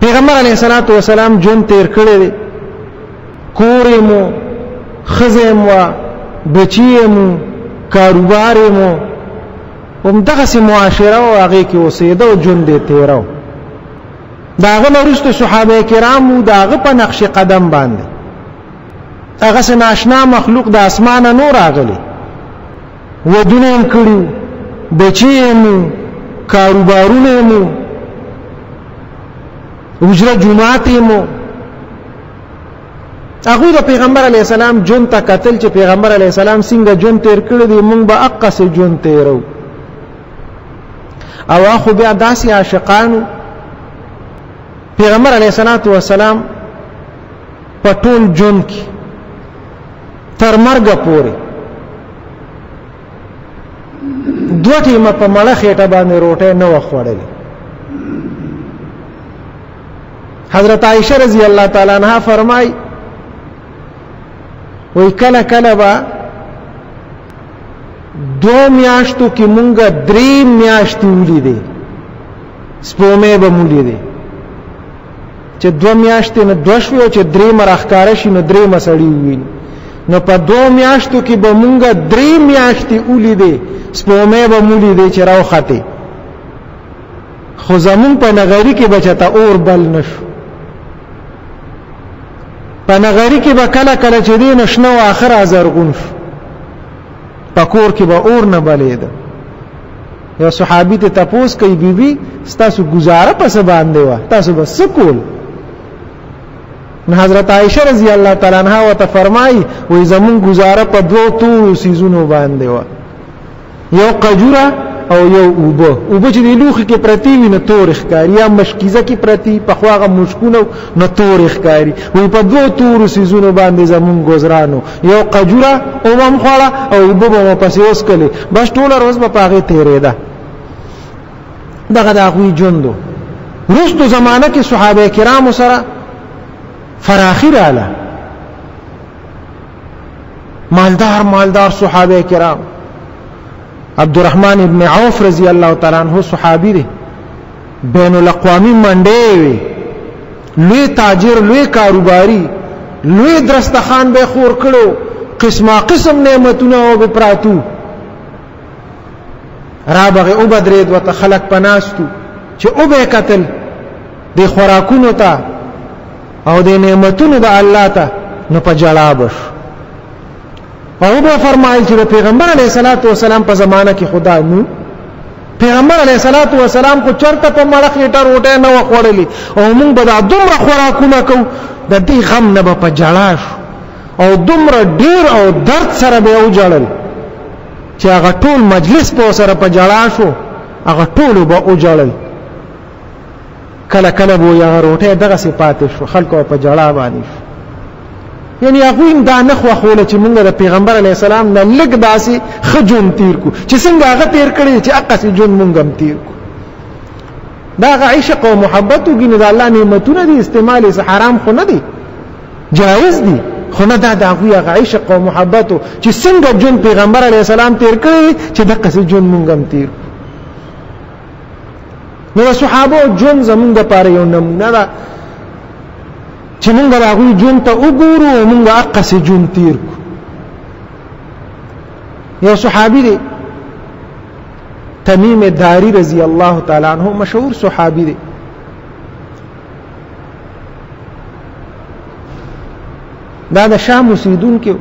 پیغمبر علیه الصلاۃ والسلام جون تیر کړی دی، کور مو، ښځې مو، بچی مو، کاروبار مو، همدغسې معاشره او هغې کې اوسېده او ژوند یې تېره. د هغه نه وروسته صحابه کرامو د هغه په نقش قدم باندې هغسې ناشنا مخلوق د اسمانه نو راغلی، ودونه یې کړي، بچي یې مو، کاروبارونه یې مو، حجره جومات یې مو. هغوی د پیغمبر علیه السلام ژوند ته کتل چې پیغمبر علیه السلام څنګه ژوند تېر کړی دی، موږ به هغسې ژوند تېرو. او خو بیا داسې عاشقانو پیغمبر علیه الصلاۃ والسلام په ټول ژوند کې تر مرګه پورې دوه ټیمه په مړه خېټه باندې روټۍ نه وه خوړلې. حضرت عائشه رضی الله تعالی عنها فرمای وی کله کله به 2 میاشتو کې مونږه 3 میاشتې ولیدې، سپومې به مو لیدې چې 2 میاشتې نه 2 شوې او چې 3 راښکاره شي نو 3 سړي وویني. نو په 2 میاشتو کې به مونږه 3 میاشتې ولیدې، سپومې به مو لیدې چې راوختې. خو زمونږ په نغري کې به چېرته اور بل نه شو. په نغري کې به کله کله چې دی نو شنه و آخر زرغون شو، په کور کې به اور نه بلېده. یو صحابي ته تپوس کوي بیبي ستاسو گزاره پس باندې وه، تاسو به څه کول؟ نو حضرت عائشه رضی الله تعالی عنها ورته فرمایي وایي زمونږ گزاره په 2 تورو څیزونو باندې وه، یو قجوره او یو اوبه چې د لوښي کې پرتې وي نو تورې ښکاري، یا مشکیزه کې پرتې پخوا هغه مشکونه نو تورې ښکاري. وایي په 2 تورو څیزونو باندې زمونږ ګزرانو، یو قجوره اوبه م خوړه او اوبه به مو پسې وڅکلې، بس ټوله ورځ به په هغې تېرېده. دغه د هغوی ژوند و. وروستو زمانه کې صحابه کرامو سره فراخي راله، مالدار صحابه کرام. عبدالرحمن ابن عوف رضی الله تعالی عنہ صحابی دی، بین الاقوامی منډې وي، لوی تاجر، لوی کاروباری، لوی درستخان به خور کړو، قسمه قسم نعمتونه او به پراتو. را بغه او بدرید وته خلق پناستو چې او به قتل د خوراکونو ته او د نعمتونو د الله ته نو په جړا بش. او به فرمایي چې پیغمبر علیه الصلاۃ والسلام په زمانہ کې خدا نو پیغمبر علیه الصلاۃ والسلام کو چرته په مړه خېټه روټه نه وخوړلې او موږ به دا دومره خوراکونه کو د دې غم نه په جړا او دومره ډیر او درد سره به او جړل چې هغه ټول مجلس په سره په جړا شو، هغه ټول به او جړل. کله کله به یا روټه دغه صفات شو، خلکو په جړا باندې شو. یعنی هغه دا نه خو خوله چې موږ د پیغمبر علی السلام نه لګ داسي خجون تیر کو چې څنګه هغه تیر کړی چې اقصی جون موږ هم تیر کو. دا عشق او محبت او ګینه د الله نعمتونه دي، استعمال یې حرام خو نه دي، جائز دي، خو نه دا هغه عشق او محبت چې څنګه جون پیغمبر علی السلام تیر کړی چې د اقصی جون موږ هم تیر. نو صحابه جون زمونږ لپاره یو نمونه ده چې موږ راغوي جون ته وګورو او موږ اقصی جون تیر کو. یو صحابي دی تمیم داری رضی الله تعالی عنہ، مشهور صحابي دی. دا د شام اوسیدونکو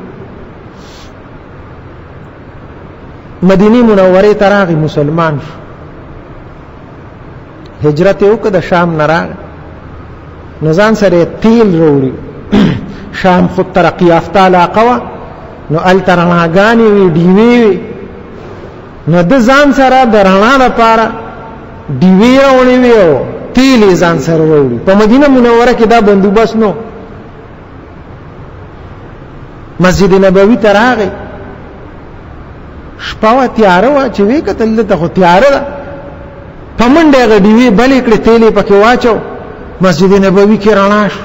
مدینه منوره ته راغی، مسلمان شو، هجرت وکړه د شام نه راغی، نزان سره تیل وروړي. شام خود ترقی یافته علاقه وا، نو ال ترناګانی وی دیوی وی، نو د ځان سره د رڼا لپاره دیوی راوړي وی او تیل ځان سره وروړي. په مدینه منوره کې دا بندوبست نو. مسجد نبوي ته راغی، شپه تیاره وا چې وی کتل ته خو تیاره ده، په منډه غډیوی بلې کړې تیلې پکې واچو، مسجد نبوي کې رڼا شو.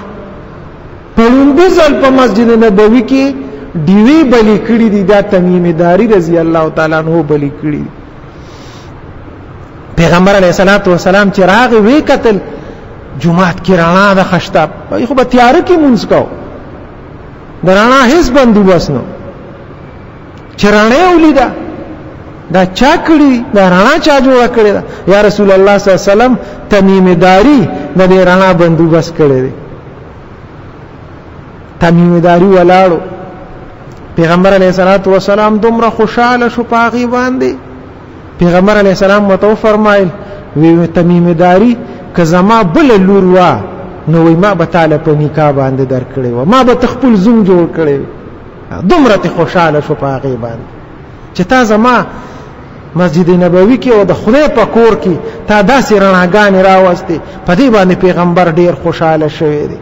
په لومبي ځل په مسجد نبوي کې دیوی بلی کړي دي، دا تمیم داری رضی الله تعالی عنہ بلی کړي دي. پیغمبر علیه الصلاۃ والسلام چې راغی وی قتل جمعات کې رڼا د خشتا خو به تیاره کې مونږ کو د رڼا هیڅ بندوبست نو چې رڼا ولیدا دا چا کړی دا رڼا چا جوړ کړی دا یا رسول الله صلی الله علیه وسلم تمیم داری د دې رڼا بندوبست کړی دی تمیم داری ولاړو پیغمبر علیه الصلاۃ والسلام دومره خوشاله شو پاغي باندې پیغمبر علیه السلام متو فرمایل وی تمیم داری که زما بل لور وا نو وی ما به تعالی په نکاح باندې درکړی و ما به تخپل زوم جوړ کړی دومره ته خوشاله شو پاغي باندې چې تا زما مسجد نبوي کې او د خدای په کور کې تا داسې رڼاګانې راوستي په دې باندې پیغمبر ډیر خوشاله شوی دی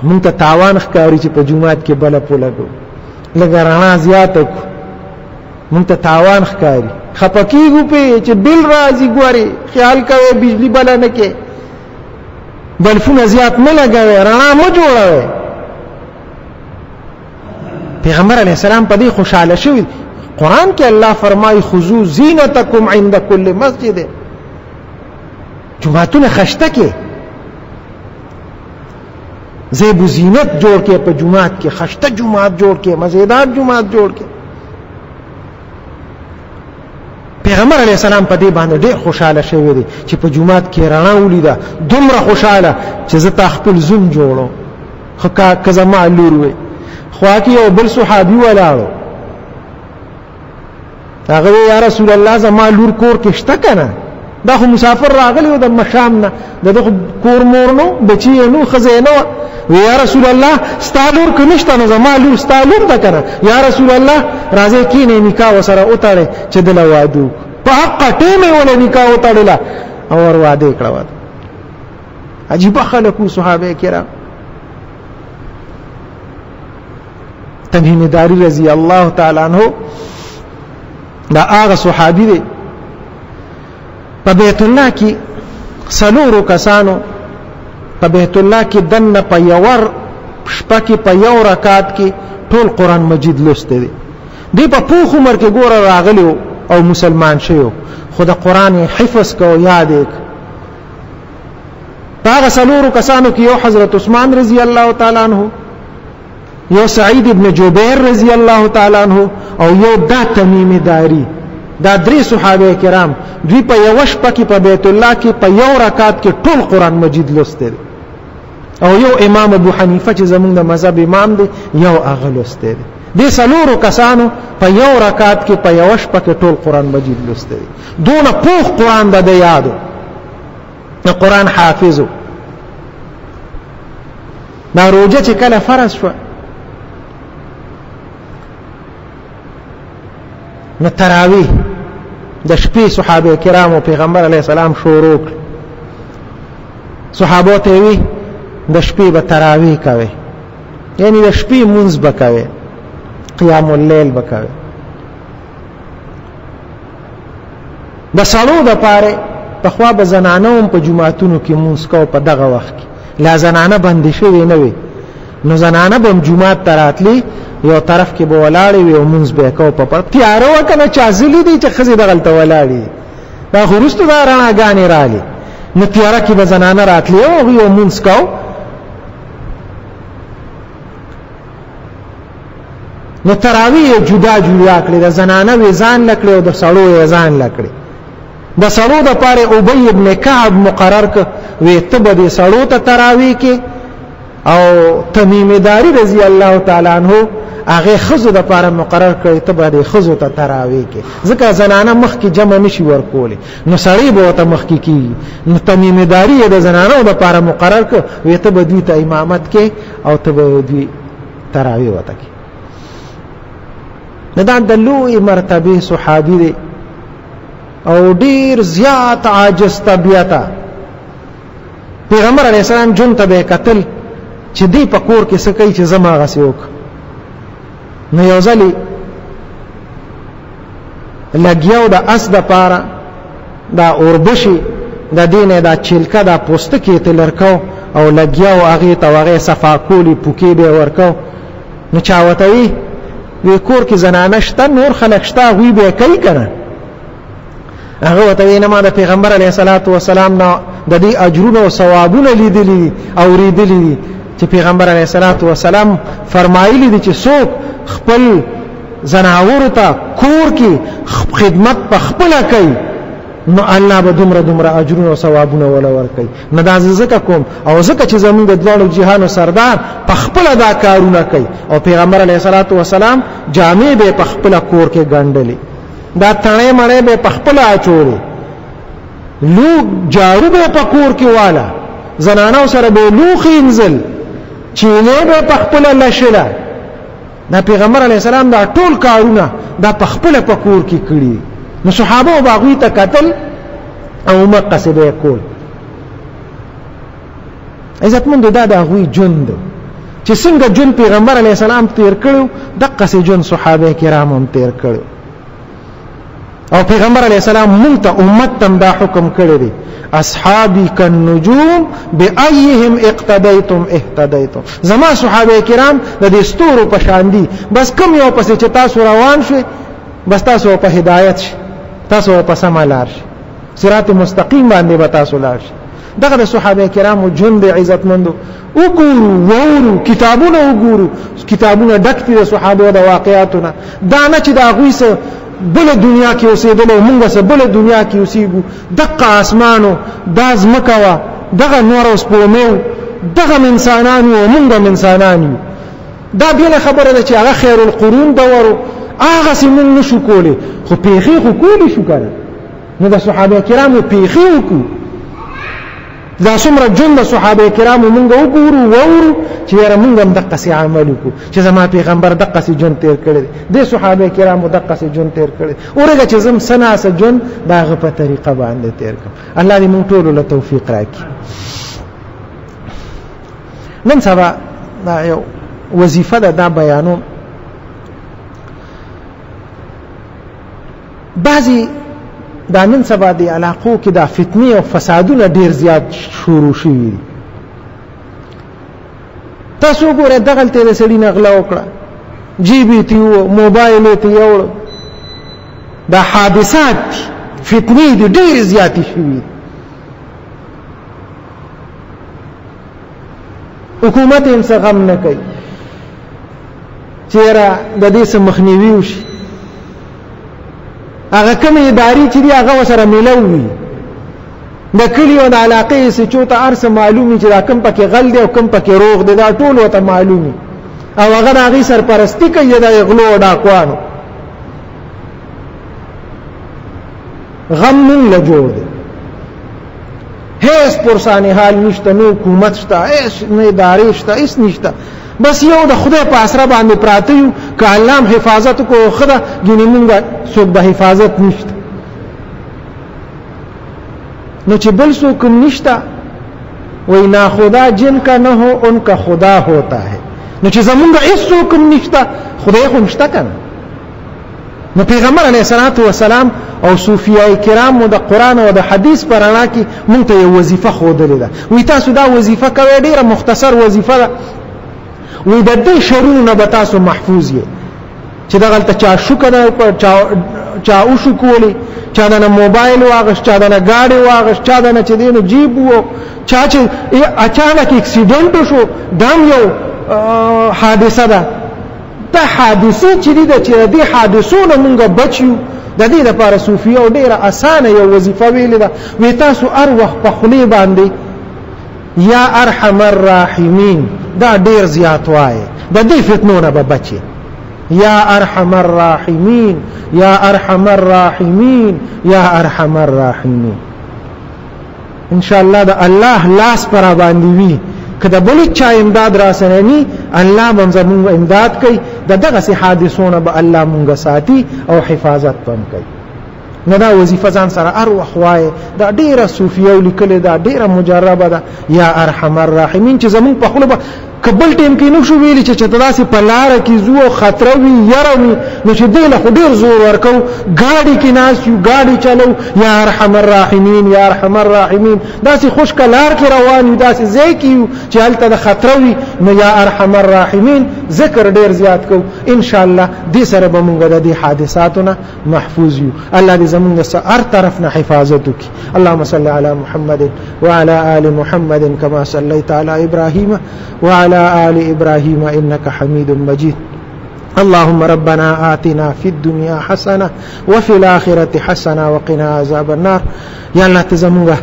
مونږ ته تاوان ښکاري چې په جمعات کې بل په لګو لږ رڼا زیات کو مونږ ته تاوان ښکاري خپکیږو په چې بل راځي ګوري خیال کوي بجلی بل نه کې بلفونه زیات نه لګوي رڼا مو جوړوي پیغمبر علیه السلام په دې خوشاله شوی قرآن کې الله فرمایي خذو زینتکم عند کل مسجد جمعتون خشته کې زیب و زینت جوړ کې په جمعات کې خشته جمعات جوړ کې مزیدار جمعات جوړ کې پیغمبر علیه السلام په دې باندې ډېر خوشاله شوی دی چې په جمعات کې رڼا ولیده دومره خوشاله چې زه تا خپل زوم جوړو خو که زما لور وي خوا کې یو بل صحابي ولاړو هغه یا رسول الله زما لور کور کې شته کنه دا خو مسافر راغلی و د مشام نه دغه کور مور نو بچی نو خزینه یا رسول الله ستالور کنيشته نو زما لور ستالور ده کنه یا رسول الله راځي کینه نکاح وسره اوتاړي چې دل وادو په حق ټیمه ولا نکاح اوتاړلا او ور واده کړو عجیب خلکو صحابه کرام تمیم داری رضی الله تعالی عنہ دا هغه صحابي دی په بیت الله کې سلورو کسانو په بیت الله کې دنه په یور شپه کې په یو رکعت کې ټول قران مجید لوسته دي دی په پوخ عمر کې ګوره راغلی او مسلمان شوی خو د قران حفظ کو یاد یک هغه سلورو کسانو کې یو حضرت عثمان رضی الله تعالی عنہ یو سعید ابن جبیر رضی الله تعالی عنہ او یو دا تمیم داری دا درې صحابه کرام دوی په یو شپه کې په بیت الله کې په یو رکعت کې ټول قران مجید لوسته او یو امام ابو حنیفه چې زمونږ د مذهب امام دی یو هغه لوسته دي سلورو کسانو په یو رکعت کې په یو شپه کې ټول قران مجید لوسته دونه پوخ قران د یادو د قران حافظو دا روزه چې کله فرض شو نو تراویح د شپې صحابه کرامو پیغمبر علیه السلام شروع کړ صحابه ته وی د شپې به تراویح کوي یعنی د شپې منځ به کوي قیام الليل به کوي د سړو د پاره په خوا به زنانو په جمعاتونو کې منځ کو په دغه وخت کې لا زنانه باندې شوی نه وي نو زنانه به جمعات تراتلی یو طرف کې به ولاړې وي او منځ به کو په تیار وکنه چازلی دي چې خزي دغلته ولاړې دا خورستو دا رڼاګانې رالي نو تیار کې به زنانه راتلی او یو منځ کو نو تراویح جدا جدا کړی د زنانه وی ځان لکړي او د سړو ځان لکړي د سړو د پاره ابی ابن کعب مقرر ک وی تبه د سړو ته تراویح کې او تمیم داری رضی الله تعالی عنہ هغه خزو د پاره مقرر کړی تبه د خزو ته تراویح کې ځکه زنانه مخ کې جمع نشي ورکول نو سړی به ته مخ کې کی نو تمیم داری د زنانه د پاره مقرر ک وی تبه دوی ته امامت کې او تبه دوی تراویح وته کې دا د لوی مرتبه صحابي دي او ډیر زیات عاجز طبيعت پیغمبر علیه السلام جون ته قتل چې دی په کور کې سکی چې زما غسیوک نو یو ځلی لګیاو د اس د پاره دا اوربشي د دینه دا چلکه دا پوسټ کې ته لړکاو او لګیاو هغه ته هغه صفا کولی پوکي به ورکاو نو چاوتوي وی کور کې زنانه شته نور خلک شته غوی به کوي کنه هغه ته نه ما د پیغمبر علیه الصلاۃ والسلام نه د دې اجرونه او ثوابونه لیدلي او ریدلي چې پیغمبر علیه الصلاۃ والسلام فرمایلی دي چې څوک خپل زناور ته کور کې خدمت په خپل کوي نو الله به دومره اجرونه او ثوابونه ولا ورکړي. نه دا زکه کوم او زکه چې زمونږ د دوړو جهان سردار په خپل دا کارونه کوي او پیغمبر علیه الصلاۃ والسلام جامع به په خپل کور کې ګنډلې دا تڼې مړې به په خپل اچولې لو جارو به په کور کې والا زنانو سره به لوخي انزل چینه به په خپل لشله دا پیغمبر علیه السلام دا ټول کارونه دا په خپل په کور کې کړی. نو صحابه باغوی ته قتل او مقصده کول عزت مند دا غوی جند چې څنګه جن پیغمبر علیه السلام تیر کړو دغه سي جن صحابه کرام هم تیر کړو او پیغمبر علیه السلام مونږ ته امت تم دا حکم کړی دی اصحابی کالنجوم بأيهم اقتدیتم اهتدیتم زما صحابه کرام د دې ستورو په شان دي بس کم یو پسې چې تاسو روان شئ بس تاسو په هدایت شئ تاسو په سم لار شئ صراط مستقیم باندې به تاسو لار شئ. دغه د صحابه کرامو جند عزت مندو وګورو کتابونه وګورو کتابونه ډک دي د صحابه د واقعاتونه دا نه چې دا غوي سه بل دنیا کې اوسېدل او موږ سه بل دنیا کې اوسېګو دغه اسمانو دا زمکوا دغه نور اوس پومو دغه انسانانو او موږ انسانانو دا بل خبره ده چې هغه خیر القرون دورو هغه سیمون نشو کولی خو پیخي خو کولی شو کنه نو د صحابه کرامو پیخي وکړو دا څومره جون د صحابه کرامو مونږ وګورو چې یاره مونږ هم دغه سي عمل وکړو چې زما پیغمبر دغه سي جون تیر کړی د صحابه کرامو دغه سي جون تیر کړی اورګه چې زم سنا سه جون داغه په طریقه باندې تیر کړ. الله دې مونږ ټول له توفیق راکړي. نن سبا دا یو وظیفه ده دا بیانوم بعضی دا نن سبا دی علاقو کې دا فتنه او فسادونه ډیر زیات شروع شوي تاسو ګوره دغه ته سړی نغلا وکړه جی بي تی او موبایل ته یو دا حادثات فتنه دي ډیر زیات شوي حکومت هم څه غم نه کوي چیرې د دې سم مخنیوي وشي هغه کوم اداري چې دی هغه وسره ملوي د کلیو د علاقې څخه چوته ارسه معلومي چې دا کم پکې غل دی او کم پکې روغ دی دا ټول وته معلومي او هغه هغه سرپرستی کوي د غلو ډاکوانو غم نه جوړ دی هیڅ پرسانه حال نشته نو حکومت شته هیڅ نه ادارې شته هیڅ نشته بس یو د خدای په اسره باندې پراته یو ک الله حفاظت کو خدا ګینه مونږه څوک د حفاظت نشته نو چې بل څوک نشته وای نا خدا جن کا نہ ہو ان کا خدا ہوتا ہے نو چې زمونږه هیڅ څوک نشته خدای خو نشته کنه. نو پیغمبر علیه الصلاۃ والسلام او صوفیای کرام د قران او د حدیث پر اړه کې مونږ ته یو وظیفه خوده ده وای تاسو دا وظیفه کوي ډیره مختصر وظیفه ده وی د دې شرونه به تاسو محفوظ یې چې دغه ته چا شو کنه چا او شو کولی چا د موبایل واغش چا د گاډي واغش چا د چې دینو جیب وو چا چې اچانک اکسیډنټ شو دام یو حادثه ده ته حادثه چې د دې حادثونو مونږ بچو د دې لپاره صوفیه ډیره اسانه یو وظیفه ویل ده وی تاسو هر وخت په خلی باندې یا ارحم الراحمین دا ډیر زیات وای د دې فتنونه به بچي یا ارحم الراحمین یا ارحم الراحمین یا ارحم الراحمین ان شاء الله دا الله لاس پر باندې وی کله بل چا امداد را سنني الله منځمو امداد کوي دغه سي حادثونه به الله مونږه ساتي او حفاظت پم کوي. نو دا وظیفه ځان سره اروح وای دا ډیره صوفیه لیکل دا ډیره مجربه ده یا ارحم الراحمین چې زمون په خپل کبل ټیم کې نو شو ویلی چې تداسي په لار کې زو خطر وي يروي نو چې دله ډیر زور ورکو گاډي کې ناس یو گاډي چلو یا ارحم الراحمین یا ارحم الراحمین داسي خوش کلار کې روان یو داسي ځای کې چې هلته د خطر وي نو یا ارحم الراحمین ذکر ډیر زیات کو ان شاء الله دې سره به موږ د دې حادثاتونه محفوظ یو الله دې زموږ هر طرف نه حفاظت وکړي اللهم صل على محمد وعلى آل محمد كما صليت على إبراهيم وعلى آل إبراهيم إنك حميد مجيد اللهم ربنا آتنا في الدنيا حسنة وفي الآخرة حسنة وقنا عذاب النار یا الله تزمونگا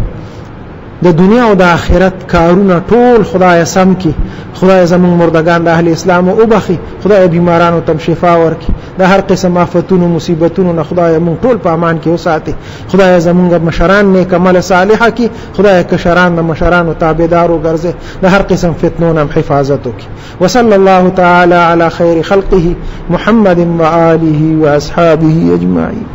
د دنیا او د آخرت کارونه ټول خدای سم کی خدای زمون مردگان د اهل اسلام او بخي خدای بیمارانو تم شفا ورکي د هر قسم آفتونو مصیبتونو نه خدای مون ټول په امان کې وساتي خدای زمونږ مشران نیک عمل صالحه کی خدای کشران د مشرانو تابعدارو ګرځي د هر قسم فتنو نه حفاظت وکي وصلی الله تعالی علی خیر خلقه محمد و آله و اصحابه اجمعین.